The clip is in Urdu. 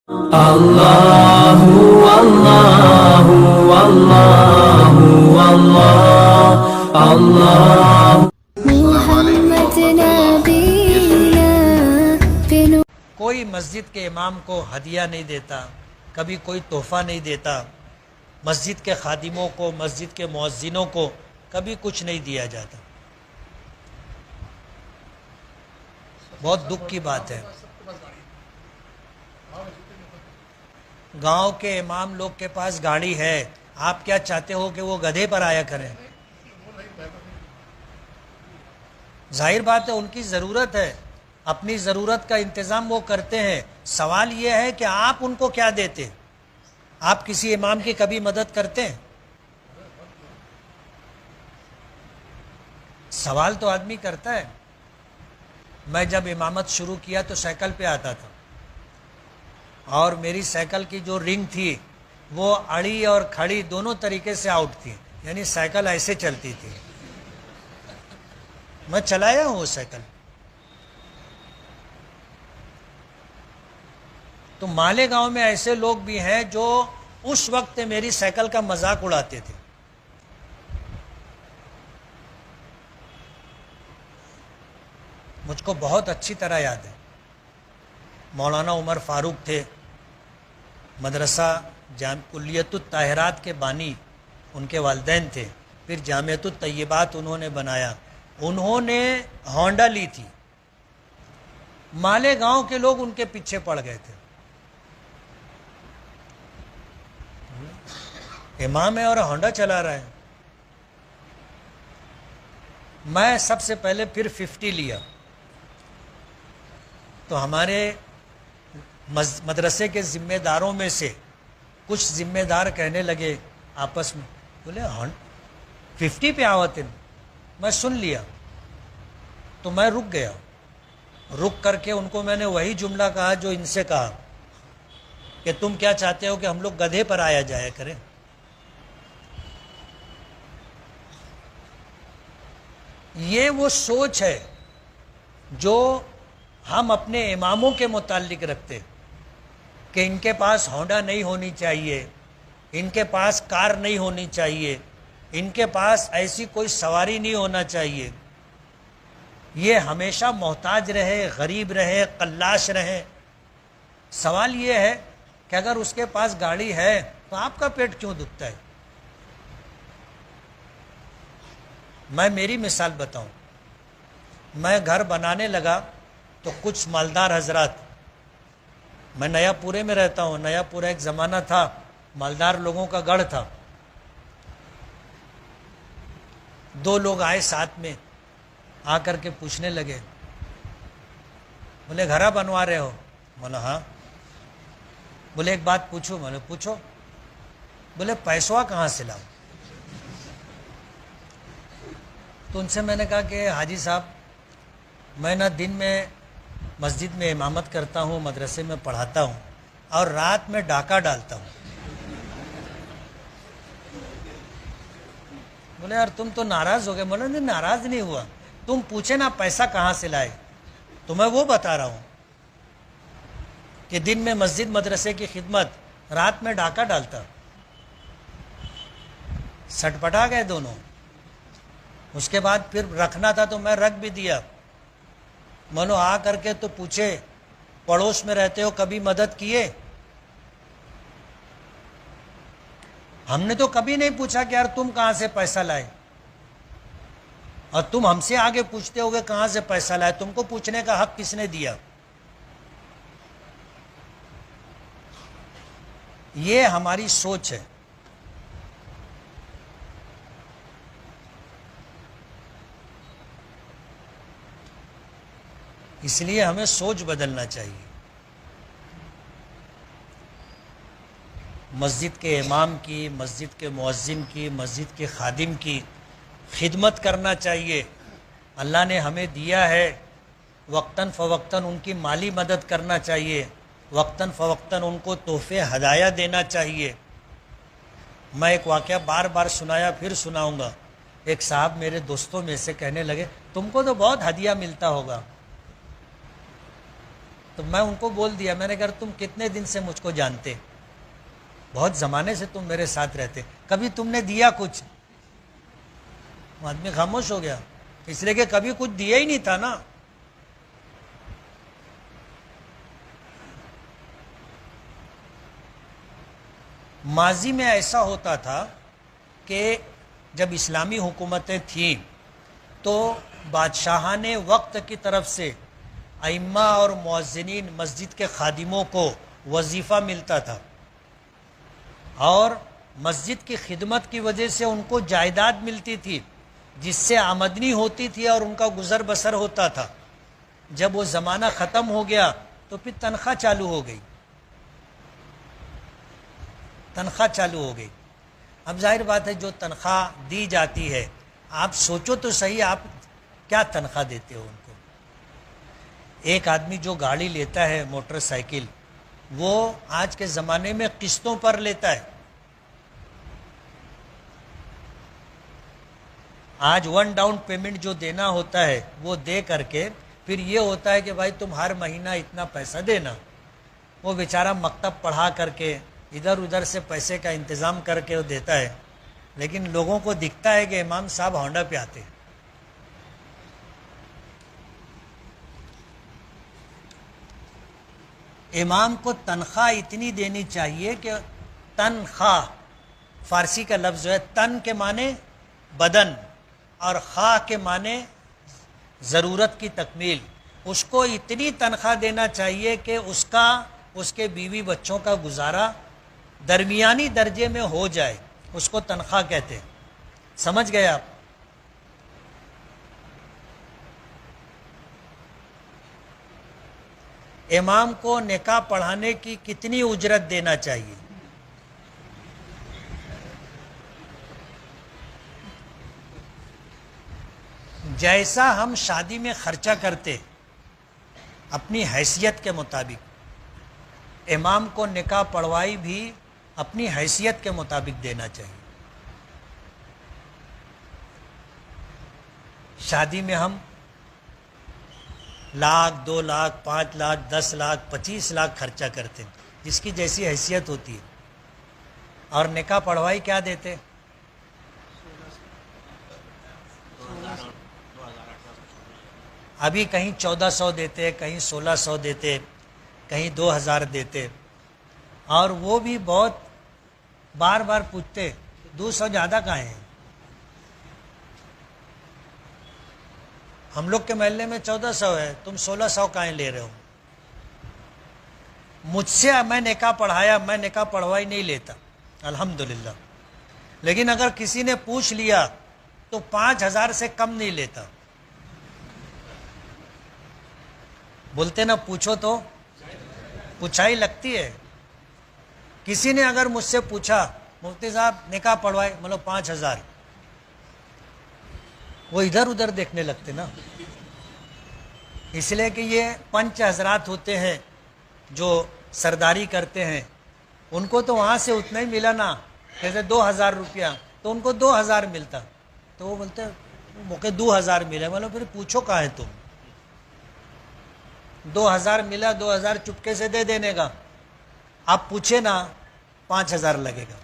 اللہ اللہ اللہ اللہ اللہ محمد نبینا بنور کوئی مسجد کے امام کو ہدیہ نہیں دیتا، کبھی کوئی تحفہ نہیں دیتا، مسجد کے خادموں کو، مسجد کے مؤذنوں کو کبھی کچھ نہیں دیا جاتا۔ بہت دکھ کی بات ہے۔ گاؤں کے امام لوگ کے پاس گاڑی ہے، آپ کیا چاہتے ہو کہ وہ گدھے پر آیا کریں؟ ظاہر بات ہے ان کی ضرورت ہے، اپنی ضرورت کا انتظام وہ کرتے ہیں۔ سوال یہ ہے کہ آپ ان کو کیا دیتے؟ آپ کسی امام کی کبھی مدد کرتے ہیں؟ سوال تو آدمی کرتا ہے۔ میں جب امامت شروع کیا تو سائیکل پہ آتا تھا، اور میری سائیکل کی جو رنگ تھی وہ اڑی اور کھڑی دونوں طریقے سے آؤٹ تھی، یعنی سائیکل ایسے چلتی تھی۔ میں چلایا ہوں وہ سائیکل۔ تو مالیگاؤں میں ایسے لوگ بھی ہیں جو اس وقت میری سائیکل کا مذاق اڑاتے تھے۔ مجھ کو بہت اچھی طرح یاد ہے، مولانا عمر فاروق تھے، مدرسہ کلیت الطاہرات کے بانی ان کے والدین تھے، پھر جامعۃ الطیبات انہوں نے بنایا۔ انہوں نے ہونڈا لی تھی، مالیگاؤں کے لوگ ان کے پیچھے پڑ گئے تھے۔ امام ہے اور ہونڈا چلا رہا ہے۔ میں سب سے پہلے پھر 50 لیا، تو ہمارے مدرسے کے ذمہ داروں میں سے کچھ ذمہ دار کہنے لگے آپس میں، بولے 50 پہ آوت۔ میں سن لیا تو میں رک گیا، رک کر کے ان کو میں نے وہی جملہ کہا جو ان سے کہا کہ تم کیا چاہتے ہو کہ ہم لوگ گدھے پر آیا جایا کریں؟ یہ وہ سوچ ہے جو ہم اپنے اماموں کے متعلق رکھتے کہ ان کے پاس ہونڈا نہیں ہونی چاہیے، ان کے پاس کار نہیں ہونی چاہیے، ان کے پاس ایسی کوئی سواری نہیں ہونا چاہیے، یہ ہمیشہ محتاج رہے، غریب رہے، قلاش رہے۔ سوال یہ ہے کہ اگر اس کے پاس گاڑی ہے تو آپ کا پیٹ کیوں دکھتا ہے؟ میں میری مثال بتاؤں، میں گھر بنانے لگا تو کچھ مالدار حضرات، میں نیا پورے میں رہتا ہوں، نیا پورا ایک زمانہ تھا مالدار لوگوں کا گڑھ تھا۔ 2 لوگ آئے ساتھ میں، آ کر کے پوچھنے لگے، بولے گھرا بنوا رہے ہو؟ بولا ہاں۔ بولے ایک بات پوچھو؟ میں نے پوچھو۔ بولے پیسوا کہاں سے لاؤ؟ تو ان سے میں نے کہا کہ حاجی صاحب، میں نہ دن میں مسجد میں امامت کرتا ہوں، مدرسے میں پڑھاتا ہوں، اور رات میں ڈاکہ ڈالتا ہوں۔ بولے یار تم تو ناراض ہو گئے۔ بولے نہیں، ناراض نہیں ہوا، تم پوچھے نا پیسہ کہاں سے لائے، تو میں وہ بتا رہا ہوں کہ دن میں مسجد مدرسے کی خدمت، رات میں ڈاکہ ڈالتا۔ سٹ پٹا گئے دونوں۔ اس کے بعد پھر رکھنا تھا تو میں رکھ بھی دیا۔ منو آ کر کے تو پوچھے پڑوس میں رہتے ہو کبھی مدد کیے؟ ہم نے تو کبھی نہیں پوچھا کہ یار تم کہاں سے پیسہ لائے، اور تم ہم سے آگے پوچھتے ہو کہ کہاں سے پیسہ لائے؟ تم کو پوچھنے کا حق کس نے دیا؟ یہ ہماری سوچ ہے۔ اس لیے ہمیں سوچ بدلنا چاہیے۔ مسجد کے امام کی، مسجد کے مؤذن کی، مسجد کے خادم کی خدمت کرنا چاہیے۔ اللہ نے ہمیں دیا ہے، وقتاً فوقتاً ان کی مالی مدد کرنا چاہیے، وقتاً فوقتاً ان کو تحفے ہدایہ دینا چاہیے۔ میں ایک واقعہ بار بار سنایا، پھر سناؤں گا۔ ایک صاحب میرے دوستوں میں سے کہنے لگے، تم کو تو بہت ہدیہ ملتا ہوگا۔ تو میں ان کو بول دیا, میں نے کہا تم کتنے دن سے مجھ کو جانتے, بہت زمانے سے تم میرے ساتھ رہتے, کبھی تم نے دیا کچھ؟ آدمی خاموش ہو گیا, اس لیے کہ کبھی کچھ دیا ہی نہیں تھا نا. ماضی میں ایسا ہوتا تھا کہ جب اسلامی حکومتیں تھیں تو بادشاہان وقت کی طرف سے ائمہ اور مؤذنین مسجد کے خادموں کو وظیفہ ملتا تھا, اور مسجد کی خدمت کی وجہ سے ان کو جائیداد ملتی تھی جس سے آمدنی ہوتی تھی اور ان کا گزر بسر ہوتا تھا. جب وہ زمانہ ختم ہو گیا تو پھر تنخواہ چالو ہو گئی, تنخواہ چالو ہو گئی. اب ظاہر بات ہے جو تنخواہ دی جاتی ہے, آپ سوچو تو صحیح, آپ کیا تنخواہ دیتے ہو ان کو؟ ایک آدمی جو گاڑی لیتا ہے موٹر سائیکل, وہ آج کے زمانے میں قسطوں پر لیتا ہے. آج 1 ڈاؤن پیمنٹ جو دینا ہوتا ہے وہ دے کر کے پھر یہ ہوتا ہے کہ بھائی تم ہر مہینہ اتنا پیسہ دینا. وہ بیچارہ مکتب پڑھا کر کے ادھر ادھر سے پیسے کا انتظام کر کے وہ دیتا ہے, لیکن لوگوں کو دکھتا ہے کہ امام صاحب ہونڈا پہ آتے ہیں. امام کو تنخواہ اتنی دینی چاہیے کہ تنخواہ, فارسی کا لفظ ہے, تن کے معنی بدن اور خواہ کے معنی ضرورت کی تکمیل, اس کو اتنی تنخواہ دینا چاہیے کہ اس کے بیوی بچوں کا گزارا درمیانی درجے میں ہو جائے, اس کو تنخواہ کہتے ہیں. سمجھ گئے آپ؟ امام کو نکاح پڑھانے کی کتنی اجرت دینا چاہیے؟ جیسا ہم شادی میں خرچہ کرتے اپنی حیثیت کے مطابق, امام کو نکاح پڑھوائی بھی اپنی حیثیت کے مطابق دینا چاہیے. شادی میں ہم 1 لاکھ 2 لاکھ 5 لاکھ 10 لاکھ 25 لاکھ خرچہ کرتے ہیں, جس کی جیسی حیثیت ہوتی ہے, اور نکاح پڑھوائی کیا دیتے؟ ابھی کہیں 1400 دیتے, کہیں 1600 دیتے, کہیں 2000 دیتے, اور وہ بھی بہت بار بار پوچھتے 200 زیادہ کہاں ہیں؟ ہم لوگ کے محلے میں 1400 ہے, تم 1600 کہاں لے رہے ہو؟ مجھ سے میں نکاح پڑھایا, میں نکاح پڑھوائی نہیں لیتا الحمدللہ, لیکن اگر کسی نے پوچھ لیا تو 5000 سے کم نہیں لیتا. بولتے نا پوچھو تو پوچھائی لگتی ہے. کسی نے اگر مجھ سے پوچھا مفتی صاحب نکاح پڑھوائے, مطلب 5000, وہ ادھر ادھر دیکھنے لگتے نا. اس لیے کہ یہ پنچ حضرات ہوتے ہیں جو سرداری کرتے ہیں, ان کو تو وہاں سے اتنا ہی ملا نا, جیسے 2000 روپیہ, تو ان کو 2000 ملتا, تو وہ بولتے موقع 2000 ملے, مطلب پھر پوچھو کہاں ہے تم؟ 2000 ملا, 2000 چپکے سے دے دینے کا, آپ پوچھے نا 5000 لگے گا.